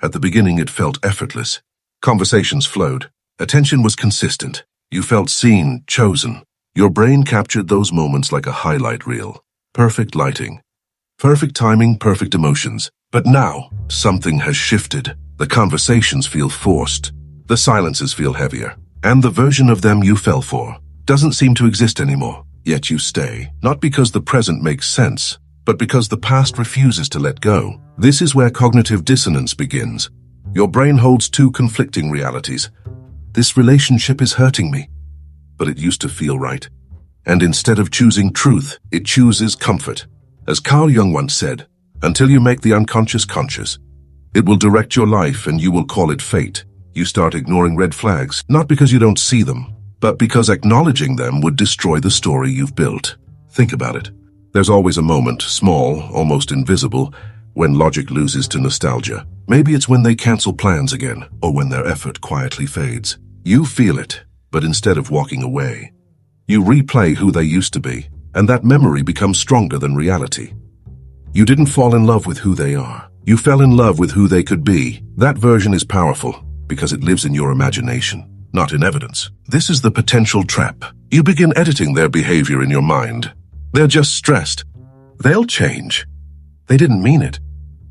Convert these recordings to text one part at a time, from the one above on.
At the beginning, it felt effortless. Conversations flowed. Attention was consistent. You felt seen, chosen. Your brain captured those moments like a highlight reel. Perfect lighting. Perfect timing, perfect emotions. But now, something has shifted. The conversations feel forced. The silences feel heavier. And the version of them you fell for doesn't seem to exist anymore. Yet you stay, not because the present makes sense, but because the past refuses to let go. This is where cognitive dissonance begins. Your brain holds two conflicting realities. This relationship is hurting me, but it used to feel right. And instead of choosing truth, it chooses comfort. As Carl Jung once said, until you make the unconscious conscious, it will direct your life and you will call it fate. You start ignoring red flags, not because you don't see them, but because acknowledging them would destroy the story you've built. Think about it. There's always a moment, small, almost invisible, when logic loses to nostalgia. Maybe it's when they cancel plans again, or when their effort quietly fades. You feel it, but instead of walking away, you replay who they used to be, and that memory becomes stronger than reality. You didn't fall in love with who they are. You fell in love with who they could be. That version is powerful because it lives in your imagination, not in evidence. This is the potential trap. You begin editing their behavior in your mind. They're just stressed. They'll change. They didn't mean it.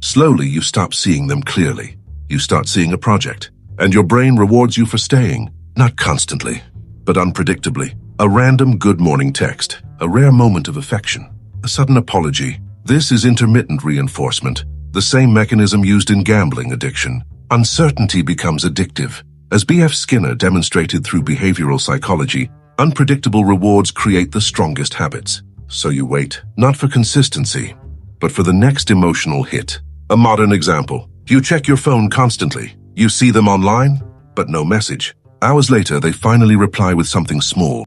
Slowly, you stop seeing them clearly. You start seeing a project, and your brain rewards you for staying, not constantly, but unpredictably. A random good morning text, a rare moment of affection, a sudden apology. This is intermittent reinforcement, the same mechanism used in gambling addiction. Uncertainty becomes addictive. As B.F. Skinner demonstrated through behavioral psychology, unpredictable rewards create the strongest habits. So you wait, not for consistency, but for the next emotional hit. A modern example. You check your phone constantly. You see them online, but no message. Hours later, they finally reply with something small.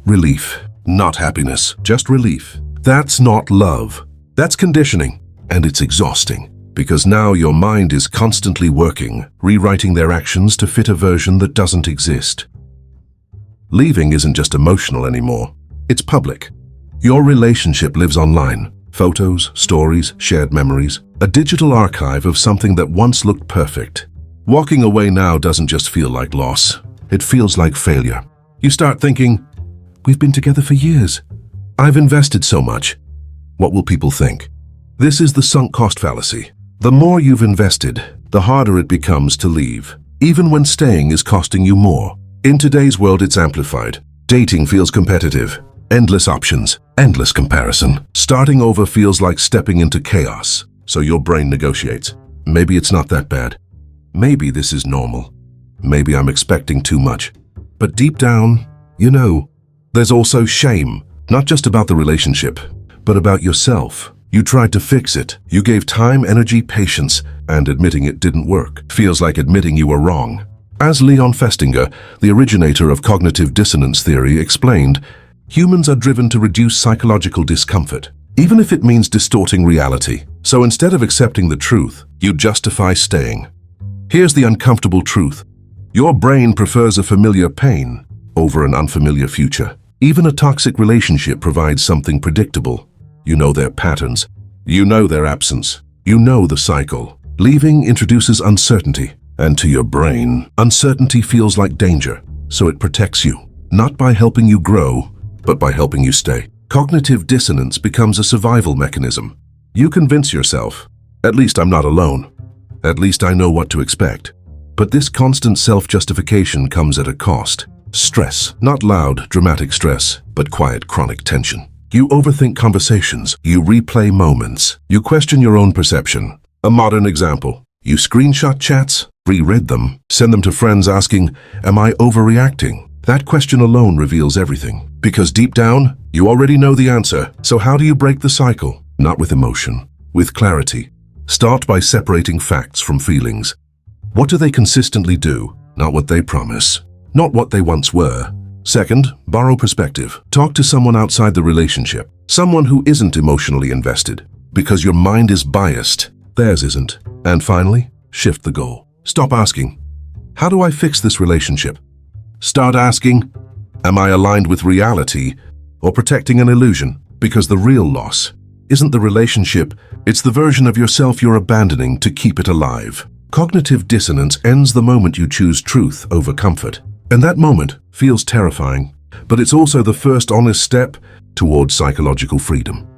Relief. Not happiness, just relief. That's not love. That's conditioning. And it's exhausting. Because now your mind is constantly working, rewriting their actions to fit a version that doesn't exist. Leaving isn't just emotional anymore. It's public. Your relationship lives online. Photos, stories, shared memories. A digital archive of something that once looked perfect. Walking away now doesn't just feel like loss. It feels like failure. You start thinking, we've been together for years. I've invested so much. What will people think? This is the sunk cost fallacy. The more you've invested, the harder it becomes to leave, even when staying is costing you more. In today's world, it's amplified. Dating feels competitive. Endless options, endless comparison. Starting over feels like stepping into chaos, so your brain negotiates. Maybe it's not that bad. Maybe this is normal. Maybe I'm expecting too much. But deep down, you know, there's also shame, not just about the relationship, but about yourself. You tried to fix it. You gave time, energy, patience, and admitting it didn't work feels like admitting you were wrong. As Leon Festinger, the originator of cognitive dissonance theory, explained, humans are driven to reduce psychological discomfort, even if it means distorting reality. So instead of accepting the truth, you justify staying. Here's the uncomfortable truth. Your brain prefers a familiar pain over an unfamiliar future. Even a toxic relationship provides something predictable. You know their patterns. You know their absence. You know the cycle. Leaving introduces uncertainty. And to your brain, uncertainty feels like danger. So it protects you, not by helping you grow, but by helping you stay. Cognitive dissonance becomes a survival mechanism. You convince yourself, at least I'm not alone. At least I know what to expect. But this constant self-justification comes at a cost. Stress. Not loud, dramatic stress, but quiet, chronic tension. You overthink conversations. You replay moments. You question your own perception. A modern example. You screenshot chats, reread them, send them to friends asking, am I overreacting? That question alone reveals everything. Because deep down, you already know the answer. So how do you break the cycle? Not with emotion, with clarity. Start by separating facts from feelings. What do they consistently do? Not what they promise. Not what they once were. Second, borrow perspective. Talk to someone outside the relationship. Someone who isn't emotionally invested. Because your mind is biased. Theirs isn't. And finally, shift the goal. Stop asking, how do I fix this relationship? Start asking, am I aligned with reality or protecting an illusion? Because the real loss isn't the relationship, it's the version of yourself you're abandoning to keep it alive. Cognitive dissonance ends the moment you choose truth over comfort. And that moment feels terrifying, but it's also the first honest step towards psychological freedom.